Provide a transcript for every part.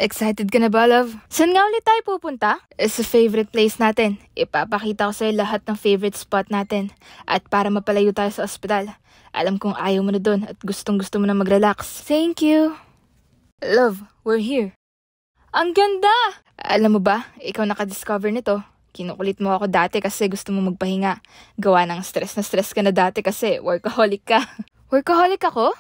Excited ka na ba, love? Saan nga ulit tayo pupunta? Sa favorite place natin. Ipapakita ko sa'yo lahat ng favorite spot natin. At para mapalayo tayo sa ospital. Alam kong ayaw mo na dun at gustong-gusto mo na mag-relax. Thank you. Love, we're here. Ang ganda! Alam mo ba, ikaw nakadiscover nito. Kinukulit mo ako dati kasi gusto mo magpahinga. Gawa ng stress na stress ka na dati kasi workaholic ka. Workaholic ako?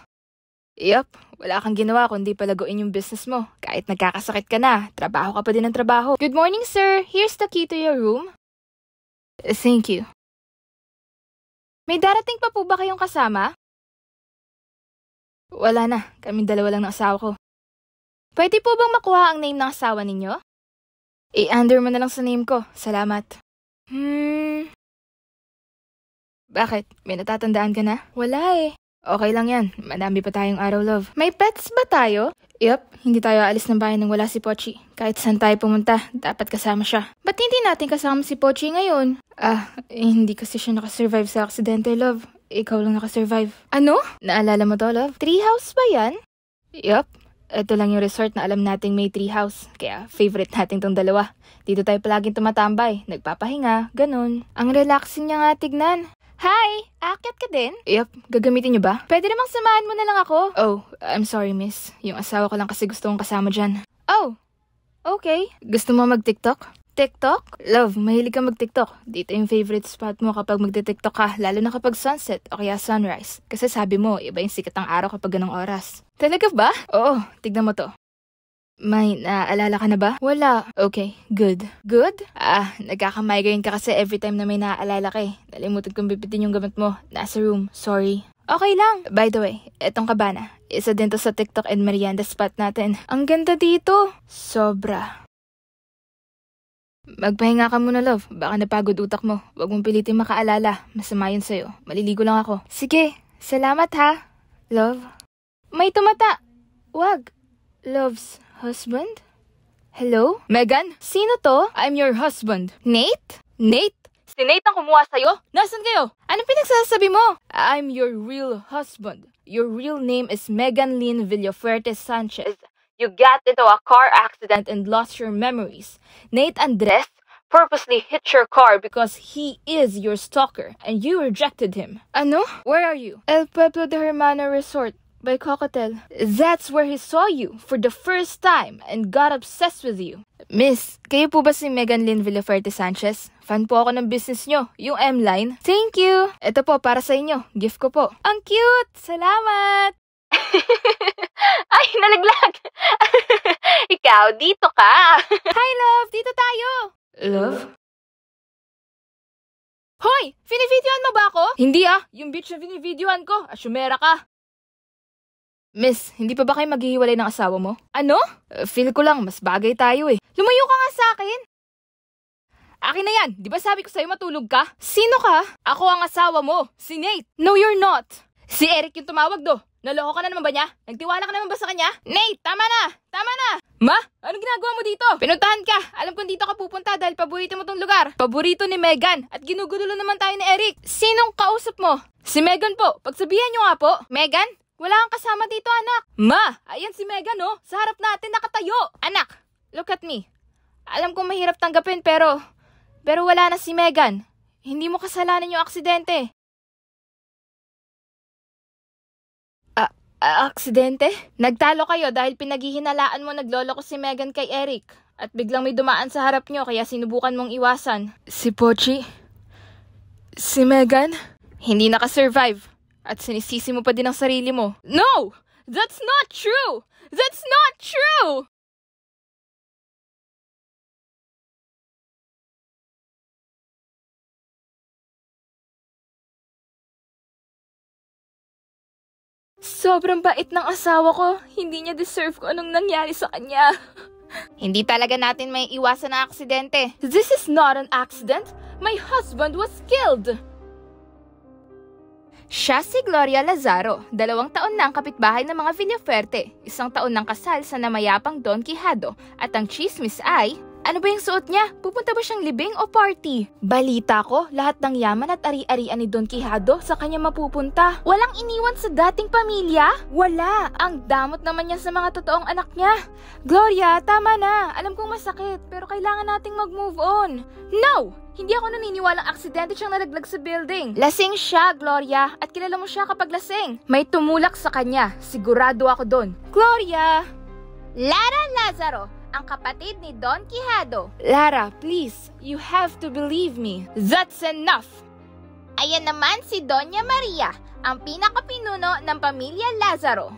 Yup, wala kang ginawa kundi palaguin yung business mo. Kahit nagkakasakit ka na, trabaho ka pa din ng trabaho. Good morning, sir. Here's the key to your room. Thank you. May darating pa po ba kayong kasama? Wala na. Kaming dalawa lang ng asawa ko. Pwede po bang makuha ang name ng asawa ninyo? I-under mo na lang sa name ko. Salamat. Bakit? May natatandaan ka na? Wala eh. Okay lang yan. Madami pa tayong araw, love. May pets ba tayo? Yup, hindi tayo aalis ng bahay nang wala si Pochi. Kahit saan tayo pumunta, dapat kasama siya. Ba't hindi natin kasama si Pochi ngayon? Hindi kasi siya nakasurvive sa aksidente, love. Ikaw lang nakasurvive. Ano? Naalala mo to, love? Treehouse ba yan? Yup. Ito lang yung resort na alam nating may treehouse. Kaya favorite natin tong dalawa. Dito tayo palaging tumatambay. Nagpapahinga, ganun. Ang relaxing niya nga tignan. Hi! Aakyat ka din? Yup. Gagamitin niyo ba? Pwede namang samahan mo na lang ako. Oh, I'm sorry, miss. Yung asawa ko lang kasi gusto kong kasama dyan. Oh, okay. Gusto mo mag-TikTok? TikTok? Love, mahilig ka mag-TikTok. Dito yung favorite spot mo kapag magti-TikTok ka, lalo na kapag sunset o kaya sunrise. Kasi sabi mo, iba yung sikat ng araw kapag ganong oras. Talaga ba? Oo, tignan mo to. May naaalala ka na ba? Wala. Okay, good. Good? Nagkaka-migraine ka kasi every time na may naaalala ka eh. Nalimutan kong bipitin yung gamit mo. Nasa room. Sorry. Okay lang. By the way, etong kabana. Isa din to sa TikTok and merienda spot natin. Ang ganda dito. Sobra. Magpahinga ka muna, love. Baka napagod utak mo. Huwag mong pilitin makaalala. Masama yun sa'yo. Maliligo lang ako. Sige. Salamat ha. Love. May tumata. Wag. Love's husband? Hello? Megan? Sino to? I'm your husband. Nate? Nate? Si Nate ang kumuha sa'yo? Nasaan kayo? Anong pinagsasabi mo? I'm your real husband. Your real name is Megan Lynn Villafuerte Sanchez. You got into a car accident and lost your memories. Nate Andres purposely hit your car because he is your stalker and you rejected him. Ano? Where are you? El Pueblo de Hermana Resort. By Cocotel. That's where he saw you for the first time and got obsessed with you. Miss, kayo po ba si Megan Lynn Villafuerte Sanchez? Fan po ako ng business nyo, yung M-Line. Thank you! Ito po, para sa inyo. Gift ko po. Ang cute! Salamat! Ay, nalaglag! Ikaw, dito ka! Hi, love! Dito tayo! Love? Hoy! Finivideoan mo ba ako? Hindi yung bitch na finivideoan ko. Asyumera ka. Miss, hindi pa ba kayo maghihiwalay ng asawa mo? Ano? Feel ko lang, mas bagay tayo eh. Lumayo ka nga sa akin! Akin na yan! Di ba sabi ko sa'yo matulog ka? Sino ka? Ako ang asawa mo, si Nate. No, you're not. Si Eric yung tumawag do. Naloko ka na naman ba niya? Nagtiwala ka naman ba sa kanya? Nate, tama na! Tama na! Ma, anong ginagawa mo dito? Pinuntahan ka! Alam kong dito ka pupunta dahil paborito mo tong lugar. Paborito ni Megan at ginugulo naman tayo ni Eric. Sinong kausap mo? Si Megan po. Pagsabihan nyo nga po. Megan? Wala kang kasama dito, anak. Ma, ayan si Megan, oh. Sa harap natin nakatayo. Anak, look at me. Alam kong mahirap tanggapin pero wala na si Megan. Hindi mo kasalanan yung aksidente. Aksidente? Nagtalo kayo dahil pinaghihinalaan mo naglolo ko si Megan kay Eric. At biglang may dumaan sa harap nyo kaya sinubukan mong iwasan. Si Pochi? Si Megan? Hindi nakasurvive. At sinisisi mo pa din ang sarili mo. No! That's not true! That's not true! Sobrang bait ng asawa ko. Hindi niya deserve ko anong nangyari sa kanya. Hindi talaga natin may iwasan na aksidente. This is not an accident. My husband was killed. Siya si Gloria Lazaro, 2 taon na ang kapitbahay ng mga Villafuerte, 1 taon ng kasal sa namayapang Don Quijado, at ang chismis ay, Ano ba yung suot niya? Pupunta ba siyang libing o party? Balita ko, lahat ng yaman at ari-arian ni Don Quijado sa kanya mapupunta. Walang iniwan sa dating pamilya? Wala! Ang damot naman niya sa mga totoong anak niya. Gloria, tama na. Alam kong masakit, pero kailangan nating mag-move on. No! Hindi ako naniniwalang aksidente siyang nalaglag sa building. Lasing siya, Gloria, at kilala mo siya kapag lasing. May tumulak sa kanya. Sigurado ako doon. Gloria! Lara Lazaro, ang kapatid ni Don Quijado. Lara, please, you have to believe me. That's enough! Ayan naman si Doña Maria, ang pinakapinuno ng pamilya Lazaro.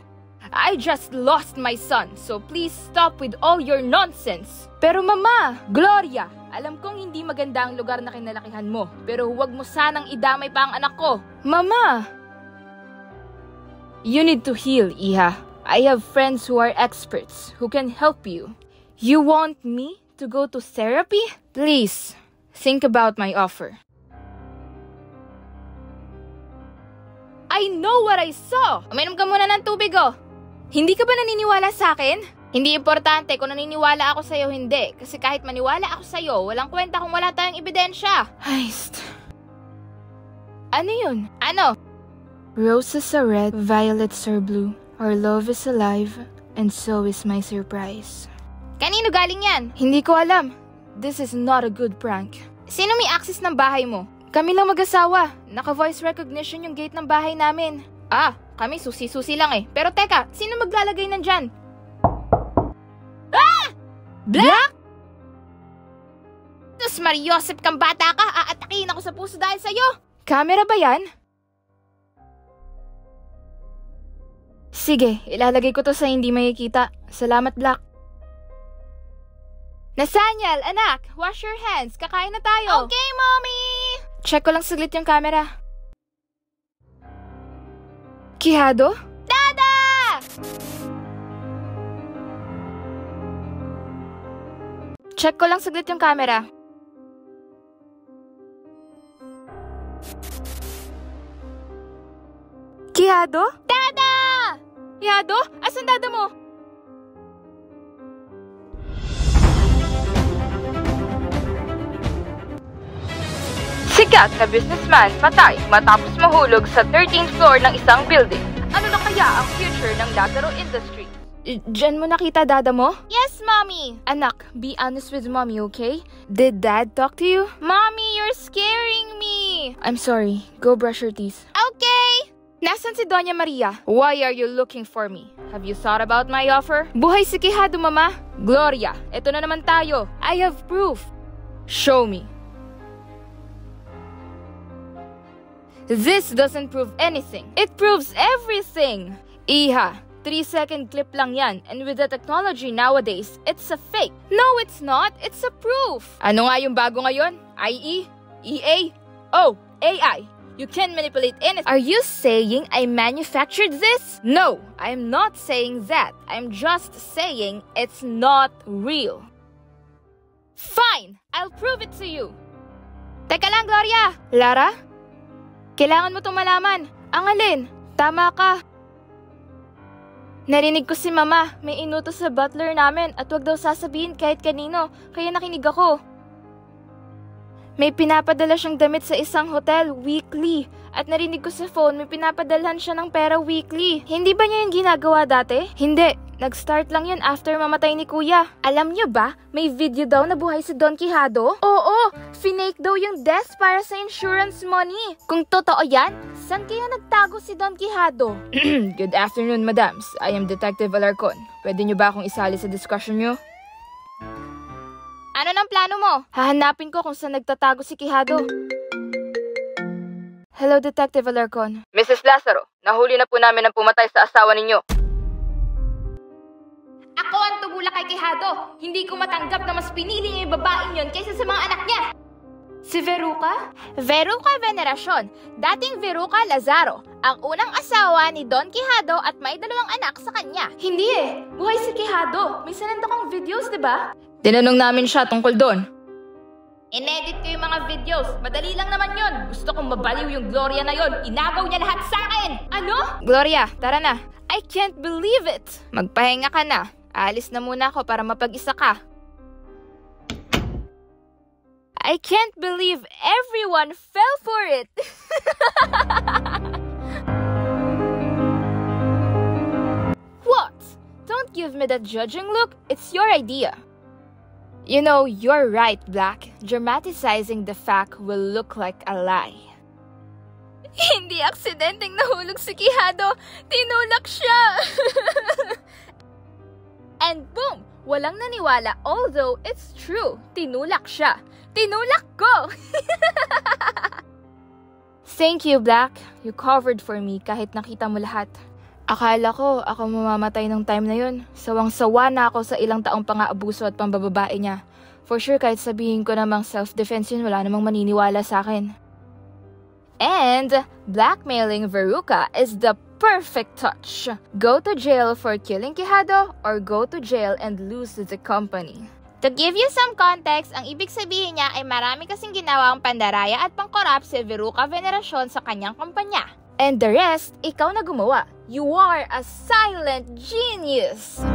I just lost my son, so please stop with all your nonsense. Pero Mama, Gloria, alam kong hindi maganda ang lugar na kinalakihan mo, pero huwag mo sanang idamay pa ang anak ko. Mama! You need to heal, Iha. I have friends who are experts, who can help you. You want me to go to therapy? Please, think about my offer. I know what I saw! Uminom ka muna ng tubig, oh! Hindi ka ba naniniwala sa akin? Hindi importante kung naniniwala ako sa'yo hindi, kasi kahit maniwala ako sa'yo, walang kwenta kung wala tayong ebidensya. Heist. Ano yun? Ano? Roses are red, violets are blue. Our love is alive, and so is my surprise. Kanino galing yan? Hindi ko alam. This is not a good prank. Sino may access ng bahay mo? Kami lang mag-asawa. Naka-voice recognition yung gate ng bahay namin. Ah, kami susi-susi lang eh. Pero teka, sino maglalagay nandyan? Ah! Black? Tus Mariosep kang bata ka, aatakihin ako sa puso dahil sa'yo. Camera ba yan? Sige, ilalagay ko to sa hindi makikita. Salamat, Black. Nathaniel, anak, wash your hands. Kakain na tayo. Okay, Mommy! Check ko lang saglit yung camera. Quijado? Dada! Check ko lang saglit yung camera. Quijado? Dada! Quijado? Asan dada mo? Sikat na businessman patay matapos mahulog sa 13th floor ng isang building. Ano na kaya ang future ng Lazaro Industries? Diyan mo nakita dada mo? Yes, Mommy! Anak, be honest with Mommy, okay? Did Dad talk to you? Mommy, you're scaring me! I'm sorry. Go brush your teeth. Okay! Nasaan si Doña Maria? Why are you looking for me? Have you thought about my offer? Buhay si Quijado, Mama! Gloria, eto na naman tayo. I have proof. Show me. This doesn't prove anything. It proves everything. Iha, 3-second clip lang yan. And with the technology nowadays, it's a fake. No, it's not. It's a proof. Ano nga yung bago ngayon? IE? EA? Oh, AI. You can manipulate anything. Are you saying I manufactured this? No, I'm not saying that. I'm just saying it's not real. Fine, I'll prove it to you. Teka lang, Gloria. Lara? Kailangan mo itong malaman. Ang alin? Tama ka. Narinig ko si Mama. May inutos sa butler namin at wag daw sasabihin kahit kanino. Kaya nakinig ako. May pinapadala siyang damit sa isang hotel weekly. At narinig ko sa phone may pinapadalhan siya ng pera weekly. Hindi ba niya yung ginagawa dati? Hindi. Nag-start lang yun after mamatay ni Kuya. Alam niyo ba, may video daw na buhay si Don Quijado? Oo, finake daw yung death para sa insurance money. Kung totoo yan, saan kaya nagtago si Don Quijado? Good afternoon, madams. I am Detective Alarcon. Pwede niyo ba akong isali sa discussion niyo? Ano ng plano mo? Hahanapin ko kung saan nagtatago si Quijado. Hello, Detective Alarcon. Mrs. Lazaro, nahuli na po namin ang pumatay sa asawa ninyo. Ako ang tumulak kay Quijado. Hindi ko matanggap na mas pinili niya yung babaeng yun kaysa sa mga anak niya. Si Veruca? Veruca Veneracion, dating Veruca Lazaro, ang unang asawa ni Don Quijado at may 2 anak sa kanya. Hindi eh, buhay si Quijado. May sinendo kang videos, di ba? Tinanong namin siya tungkol doon. Inedit ko yung mga videos. Madali lang naman yun. Gusto kong mabaliw yung Gloria na yun. Inagaw niya lahat sa akin. Ano? Gloria, tara na. I can't believe it. Magpahinga ka na. Aalis na muna ako para mapag-isa ka. I can't believe everyone fell for it! What? Don't give me that judging look. It's your idea. You know, you're right, Black. Dramatizing the fact will look like a lie. Hindi aksidenteng nahulog si Quijado. Tinulak siya! And boom! Walang naniwala, although it's true. Tinulak siya. Tinulak ko! Thank you, Black. You covered for me kahit nakita mo lahat. Akala ko ako mamamatay ng time na yun. Sawang-sawa na ako sa ilang taong pang-aabuso at pambababae niya. For sure, kahit sabihin ko namang self-defense yun, wala namang maniniwala sa akin. And blackmailing Veruca is the perfect touch. Go to jail for killing Quijado or go to jail and lose the company. To give you some context, ang ibig sabihin niya ay marami kasing ginawang pandaraya at pangkorap si Veruca Veneracion sa kanyang kumpanya. And the rest, ikaw na gumawa. You are a silent genius!